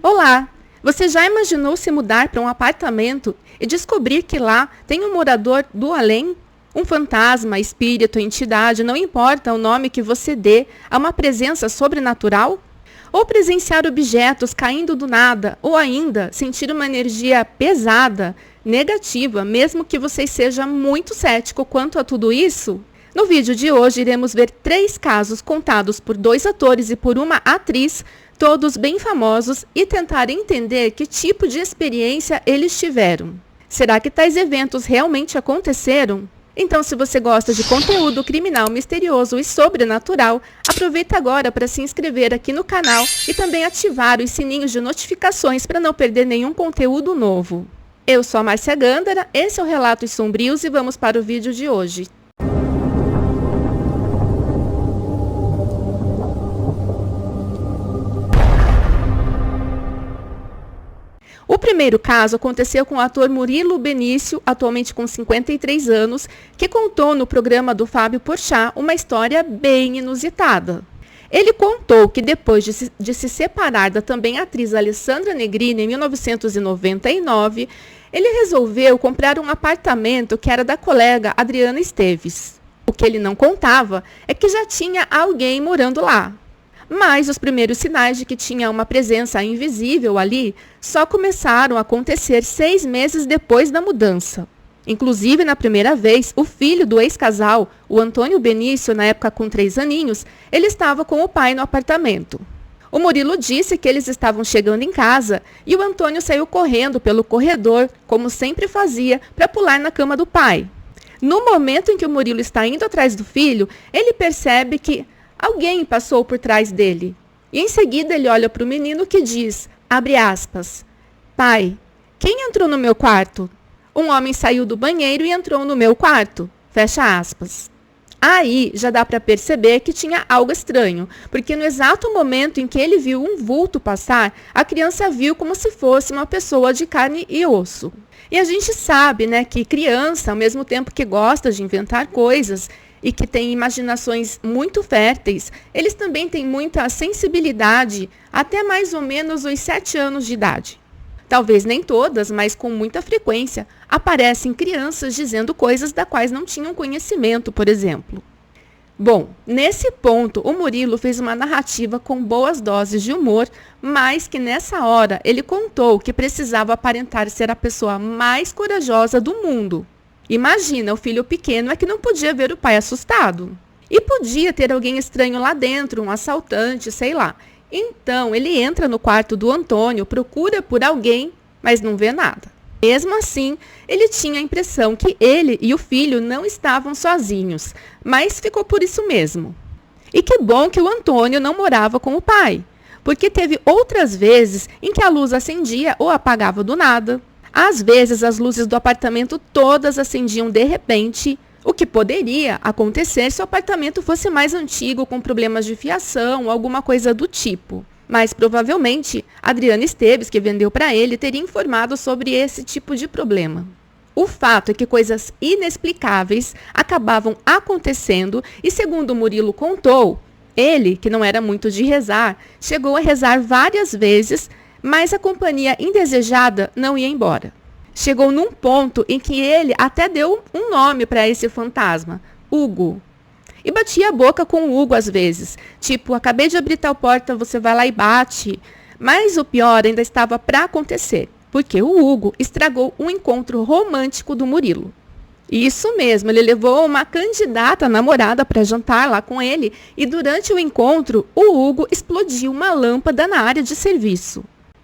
Olá! Você já imaginou se mudar para um apartamento e descobrir que lá tem um morador do além? Um fantasma, espírito, entidade, não importa o nome que você dê, a uma presença sobrenatural? Ou presenciar objetos caindo do nada, ou ainda sentir uma energia pesada, negativa, mesmo que você seja muito cético quanto a tudo isso? No vídeo de hoje iremos ver 3 casos contados por 2 atores e por uma atriz, todos bem famosos, e tentar entender que tipo de experiência eles tiveram. Será que tais eventos realmente aconteceram? Então, se você gosta de conteúdo criminal, misterioso e sobrenatural, aproveita agora para se inscrever aqui no canal e também ativar os sininhos de notificações para não perder nenhum conteúdo novo. Eu sou a Márcia Gândara, esse é o Relatos Sombrios e vamos para o vídeo de hoje. O primeiro caso aconteceu com o ator Murilo Benício, atualmente com 53 anos, que contou no programa do Fábio Porchat uma história bem inusitada. Ele contou que depois de se separar da também atriz Alessandra Negrini em 1999, ele resolveu comprar um apartamento que era da colega Adriana Esteves. O que ele não contava é que já tinha alguém morando lá. Mas os primeiros sinais de que tinha uma presença invisível ali só começaram a acontecer 6 meses depois da mudança. Inclusive, na primeira vez, o filho do ex-casal, o Antônio Benício, na época com 3 aninhos, ele estava com o pai no apartamento. O Murilo disse que eles estavam chegando em casa e o Antônio saiu correndo pelo corredor, como sempre fazia, para pular na cama do pai. No momento em que o Murilo está indo atrás do filho, ele percebe que alguém passou por trás dele. E em seguida ele olha para o menino que diz, abre aspas, pai, quem entrou no meu quarto? Um homem saiu do banheiro e entrou no meu quarto. Fecha aspas. Aí já dá para perceber que tinha algo estranho, porque no exato momento em que ele viu um vulto passar, a criança viu como se fosse uma pessoa de carne e osso. E a gente sabe, né, que criança, ao mesmo tempo que gosta de inventar coisas, e que têm imaginações muito férteis, eles também têm muita sensibilidade até mais ou menos os 7 anos de idade. Talvez nem todas, mas com muita frequência, aparecem crianças dizendo coisas das quais não tinham conhecimento, por exemplo. Bom, nesse ponto, o Murilo fez uma narrativa com boas doses de humor, mas que nessa hora ele contou que precisava aparentar ser a pessoa mais corajosa do mundo. Imagina, o filho pequeno é que não podia ver o pai assustado. E podia ter alguém estranho lá dentro, um assaltante, sei lá. Então, ele entra no quarto do Antônio, procura por alguém, mas não vê nada. Mesmo assim, ele tinha a impressão que ele e o filho não estavam sozinhos, mas ficou por isso mesmo. E que bom que o Antônio não morava com o pai, porque teve outras vezes em que a luz acendia ou apagava do nada. Às vezes, as luzes do apartamento todas acendiam de repente, o que poderia acontecer se o apartamento fosse mais antigo, com problemas de fiação ou alguma coisa do tipo. Mas, provavelmente, Adriana Esteves, que vendeu para ele, teria informado sobre esse tipo de problema. O fato é que coisas inexplicáveis acabavam acontecendo e, segundo Murilo contou, ele, que não era muito de rezar, chegou a rezar várias vezes, mas a companhia indesejada não ia embora. Chegou num ponto em que ele até deu um nome para esse fantasma, Hugo. E batia a boca com o Hugo às vezes, tipo, acabei de abrir tal porta, você vai lá e bate. Mas o pior ainda estava para acontecer, porque o Hugo estragou um encontro romântico do Murilo. Isso mesmo, ele levou uma candidata namorada para jantar lá com ele e durante o encontro, o Hugo explodiu uma lâmpada na área de serviço.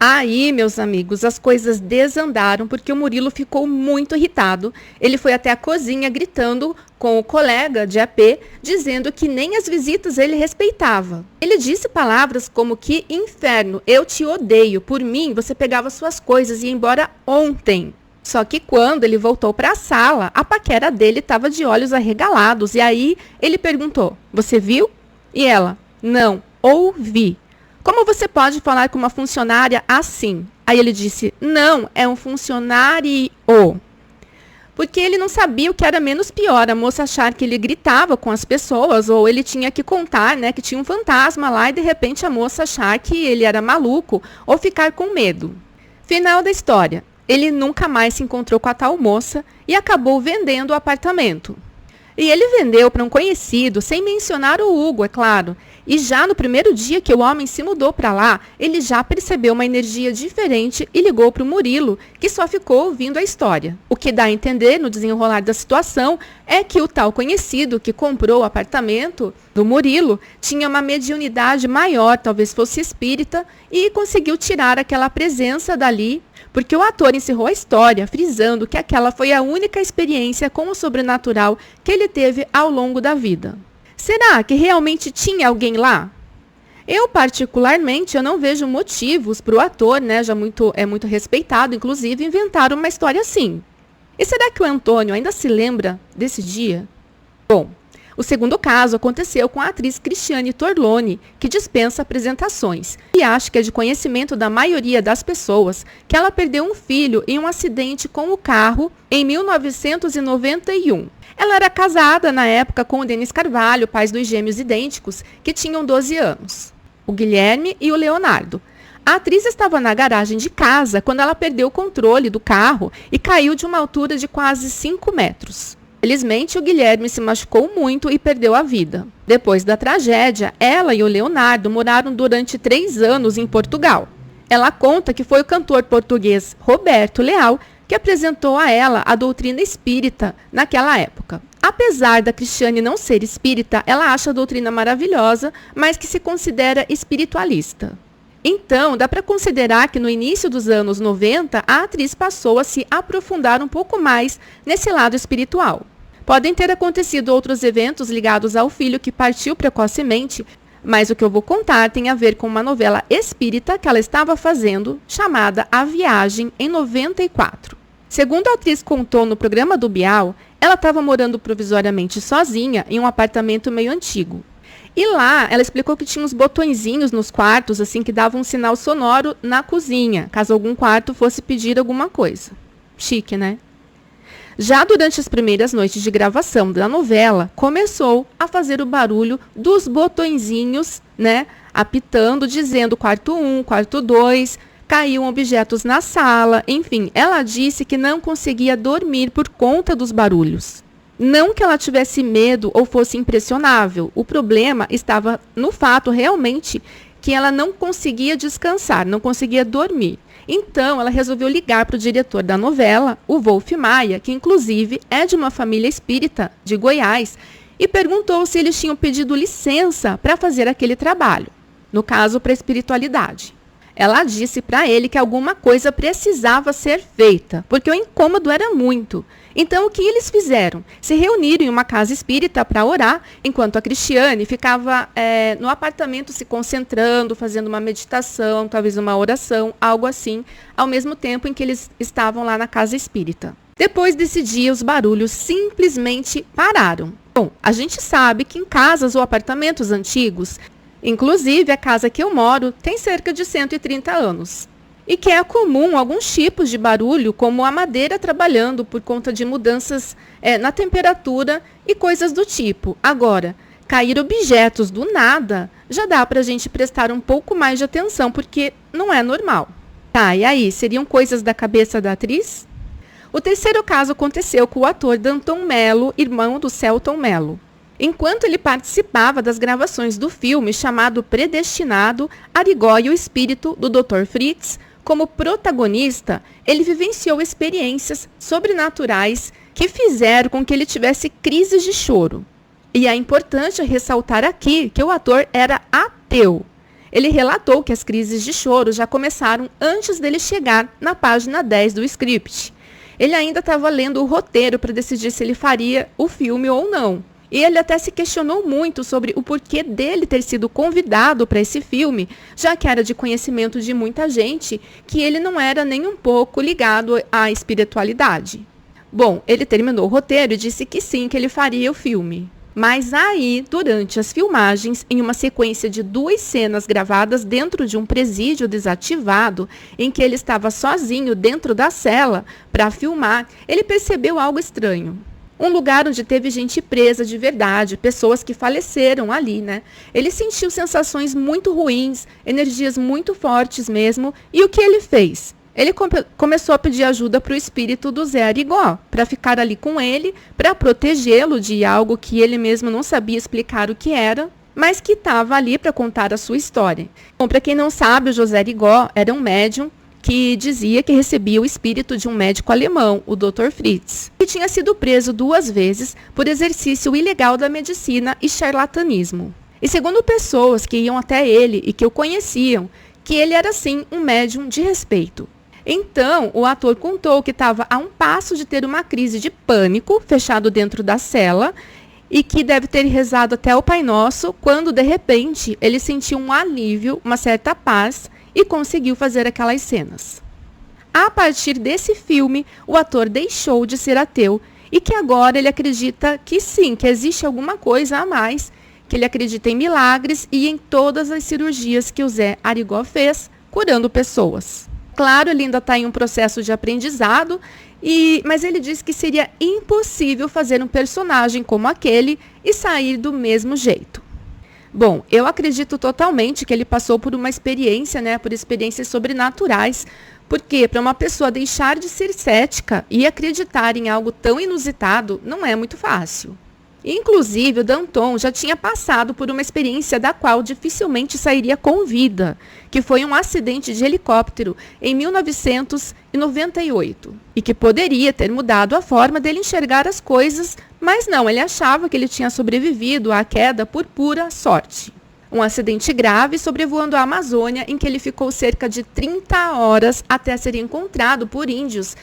Aí, meus amigos, as coisas desandaram porque o Murilo ficou muito irritado. Ele foi até a cozinha gritando com o colega de AP, dizendo que nem as visitas ele respeitava. Ele disse palavras como que, inferno, eu te odeio, por mim você pegava suas coisas e ia embora ontem. Só que quando ele voltou para a sala, a paquera dele estava de olhos arregalados. E aí ele perguntou, você viu? E ela, não, ouvi. Como você pode falar com uma funcionária assim? Aí ele disse, não, é um funcionário. Porque ele não sabia o que era menos pior, a moça achar que ele gritava com as pessoas, ou ele tinha que contar, né, que tinha um fantasma lá e de repente a moça achar que ele era maluco ou ficar com medo. Final da história. Ele nunca mais se encontrou com a tal moça e acabou vendendo o apartamento. E ele vendeu para um conhecido, sem mencionar o Hugo, é claro. E já no primeiro dia que o homem se mudou para lá, ele já percebeu uma energia diferente e ligou para o Murilo, que só ficou ouvindo a história. O que dá a entender no desenrolar da situação é que o tal conhecido que comprou o apartamento do Murilo tinha uma mediunidade maior, talvez fosse espírita, e conseguiu tirar aquela presença dali, porque o ator encerrou a história frisando que aquela foi a única experiência com o sobrenatural que ele teve ao longo da vida. Será que realmente tinha alguém lá? Eu, particularmente, eu não vejo motivos para o ator, né, é muito respeitado, inclusive, inventar uma história assim. E será que o Antônio ainda se lembra desse dia? Bom, o segundo caso aconteceu com a atriz Cristiane Torlone, que dispensa apresentações, e acho que é de conhecimento da maioria das pessoas que ela perdeu um filho em um acidente com o carro em 1991. Ela era casada na época com o Denis Carvalho, pais dos gêmeos idênticos, que tinham 12 anos, o Guilherme e o Leonardo. A atriz estava na garagem de casa quando ela perdeu o controle do carro e caiu de uma altura de quase 5 metros. Felizmente, o Guilherme se machucou muito e perdeu a vida. Depois da tragédia, ela e o Leonardo moraram durante 3 anos em Portugal. Ela conta que foi o cantor português Roberto Leal que apresentou a ela a doutrina espírita naquela época. Apesar da Cristiane não ser espírita, ela acha a doutrina maravilhosa, mas que se considera espiritualista. Então, dá para considerar que no início dos anos 90, a atriz passou a se aprofundar um pouco mais nesse lado espiritual. Podem ter acontecido outros eventos ligados ao filho que partiu precocemente, mas o que eu vou contar tem a ver com uma novela espírita que ela estava fazendo, chamada A Viagem, em 94. Segundo a atriz contou no programa do Bial, ela estava morando provisoriamente sozinha em um apartamento meio antigo. E lá, ela explicou que tinha uns botõezinhos nos quartos, assim, que davam um sinal sonoro na cozinha, caso algum quarto fosse pedir alguma coisa. Chique, né? Já durante as primeiras noites de gravação da novela, começou a fazer o barulho dos botõezinhos, né? Apitando, dizendo quarto 1, quarto 2, caíam objetos na sala, enfim. Ela disse que não conseguia dormir por conta dos barulhos. Não que ela tivesse medo ou fosse impressionável. O problema estava no fato realmente que ela não conseguia descansar, não conseguia dormir. Então, ela resolveu ligar para o diretor da novela, o Wolf Maia, que inclusive é de uma família espírita de Goiás, e perguntou se eles tinham pedido licença para fazer aquele trabalho, no caso, para a espiritualidade. Ela disse para ele que alguma coisa precisava ser feita, porque o incômodo era muito. Então, o que eles fizeram? Se reuniram em uma casa espírita para orar, enquanto a Cristiane ficava no apartamento se concentrando, fazendo uma meditação, talvez uma oração, algo assim, ao mesmo tempo em que eles estavam lá na casa espírita. Depois desse dia, os barulhos simplesmente pararam. Bom, a gente sabe que em casas ou apartamentos antigos, inclusive a casa que eu moro, tem cerca de 130 anos. E que é comum alguns tipos de barulho, como a madeira trabalhando por conta de mudanças na temperatura e coisas do tipo. Agora, cair objetos do nada, já dá para a gente prestar um pouco mais de atenção, porque não é normal. Tá, e aí, seriam coisas da cabeça da atriz? O terceiro caso aconteceu com o ator Danton Mello, irmão do Selton Mello. Enquanto ele participava das gravações do filme chamado Predestinado, Arigó e o Espírito, do Dr. Fritz, como protagonista, ele vivenciou experiências sobrenaturais que fizeram com que ele tivesse crises de choro. E é importante ressaltar aqui que o ator era ateu. Ele relatou que as crises de choro já começaram antes dele chegar na página 10 do script. Ele ainda estava lendo o roteiro para decidir se ele faria o filme ou não. E ele até se questionou muito sobre o porquê dele ter sido convidado para esse filme, já que era de conhecimento de muita gente que ele não era nem um pouco ligado à espiritualidade. Bom, ele terminou o roteiro e disse que sim, que ele faria o filme. Mas aí, durante as filmagens, em uma sequência de 2 cenas gravadas dentro de um presídio desativado, em que ele estava sozinho dentro da cela para filmar, ele percebeu algo estranho. Um lugar onde teve gente presa de verdade, pessoas que faleceram ali, né? Ele sentiu sensações muito ruins, energias muito fortes mesmo, e o que ele fez? Ele começou a pedir ajuda para o espírito do Zé Arigó, para ficar ali com ele, para protegê-lo de algo que ele mesmo não sabia explicar o que era, mas que estava ali para contar a sua história. Bom, para quem não sabe, o José Arigó era um médium que dizia que recebia o espírito de um médico alemão, o Dr. Fritz, que tinha sido preso 2 vezes por exercício ilegal da medicina e charlatanismo. E segundo pessoas que iam até ele e que o conheciam, que ele era sim um médium de respeito. Então, o ator contou que estava a um passo de ter uma crise de pânico, fechado dentro da cela, e que deve ter rezado até o Pai Nosso, quando, de repente, ele sentiu um alívio, uma certa paz, e conseguiu fazer aquelas cenas. A partir desse filme, o ator deixou de ser ateu, e que agora ele acredita que sim, que existe alguma coisa a mais, que ele acredita em milagres e em todas as cirurgias que o Zé Arigó fez, curando pessoas. Claro, ele ainda está em um processo de aprendizado, mas ele diz que seria impossível fazer um personagem como aquele e sair do mesmo jeito. Bom, eu acredito totalmente que ele passou por uma experiência, por experiências sobrenaturais, porque para uma pessoa deixar de ser cética e acreditar em algo tão inusitado não é muito fácil. Inclusive, o Danton já tinha passado por uma experiência da qual dificilmente sairia com vida, que foi um acidente de helicóptero em 1998, e que poderia ter mudado a forma dele enxergar as coisas, mas não, ele achava que ele tinha sobrevivido à queda por pura sorte. Um acidente grave sobrevoando a Amazônia, em que ele ficou cerca de 30 horas até ser encontrado por índios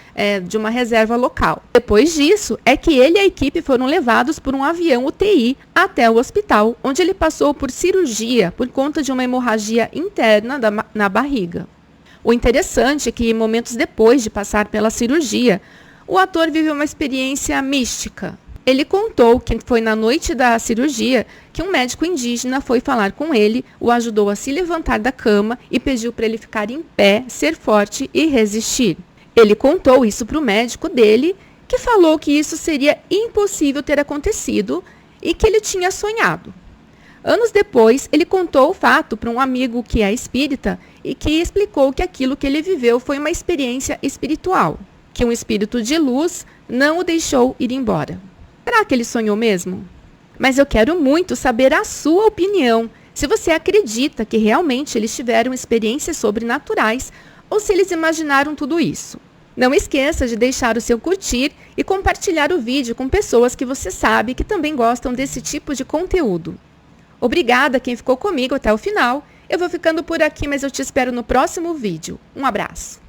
de uma reserva local. Depois disso, é que ele e a equipe foram levados por um avião UTI até o hospital, onde ele passou por cirurgia por conta de uma hemorragia interna na barriga. O interessante é que, momentos depois de passar pela cirurgia, o ator viveu uma experiência mística. Ele contou que foi na noite da cirurgia que um médico indígena foi falar com ele, o ajudou a se levantar da cama e pediu para ele ficar em pé, ser forte e resistir. Ele contou isso para o médico dele, que falou que isso seria impossível ter acontecido e que ele tinha sonhado. Anos depois, ele contou o fato para um amigo que é espírita e que explicou que aquilo que ele viveu foi uma experiência espiritual, que um espírito de luz não o deixou ir embora. Será que ele sonhou mesmo? Mas eu quero muito saber a sua opinião. Se você acredita que realmente eles tiveram experiências sobrenaturais ou se eles imaginaram tudo isso. Não esqueça de deixar o seu curtir e compartilhar o vídeo com pessoas que você sabe que também gostam desse tipo de conteúdo. Obrigada a quem ficou comigo até o final. Eu vou ficando por aqui, mas eu te espero no próximo vídeo. Um abraço.